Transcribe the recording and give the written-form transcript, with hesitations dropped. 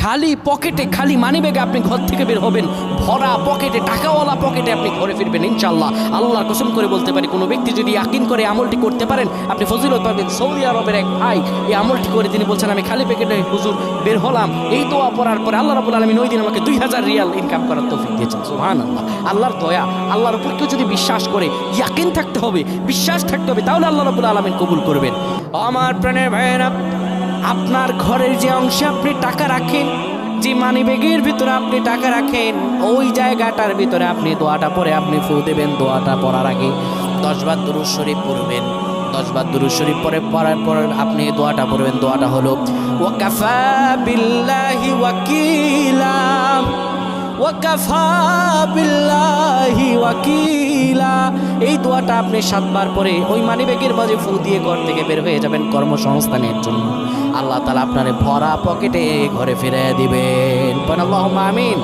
খালি পকেটে, খালি মানিব্যাগে আপনি ঘর থেকে বের হবেন, ভরা পকেটে, টাকাওয়ালা পকেটে আপনি ঘরে ফিরবেন ইনশাআল্লাহ। আল্লাহর কসম করে বলতে পারি, কোনো ব্যক্তি যদি ইয়াকিন করে আমলটি করতে পারেন, আপনি ফজিলত পাবেন। সৌদি আরবের এক ভাই এই আমলটি করে তিনি বলছেন, আমি খালি পকেটে হুজুর বের হলাম, এই দোয়া পড়ার পরে আল্লাহ রাব্বুল আলামিন ওই দিন আমাকে 2000 রিয়াল ইনকাম করার তৌফিক দিয়েছেন। সুবহানাল্লাহ, আল্লাহর দয়া। আল্লাহর উপর কেউ যদি বিশ্বাস করে, ইয়াকিন থাকতে হবে, বিশ্বাস থাকতে হবে, তাহলে আল্লাহ রাব্বুল আলামিন কবুল করবেন। আমার প্রাণের ভাইয়েরা, আপনার ঘরের যে অংশে আপনি টাকা রাখেন, যে মানিব্যাগের ভিতরে আপনি টাকা রাখেন, ওই জায়গাটার ভিতরে আপনি দোয়াটা পড়ে আপনি ফু দেবেন। দোয়াটা পড়ার আগে 10 বার দুরূদ শরীফ পড়বেন। 10 বার দুরূদ শরীফ পড়ার পর আপনি দোয়াটা পড়বেন। দোয়াটা হলো ওয়াকাফা বিল্লাহি ওয়াকিলা, ওয়াকাফা বিল্লাহি ওয়াকিলা। এই দোয়াটা আপনি 7 বার পরে ওই মানিব্যাগের মাঝে ফু দিয়ে ঘর থেকে বের হয়ে যাবেন কর্মসংস্থানের জন্য। আল্লাহ তাআলা আপনারে ভরা পকেটে ঘরে ফিরিয়ে দিবেন। আল্লাহুম্মা আমিন।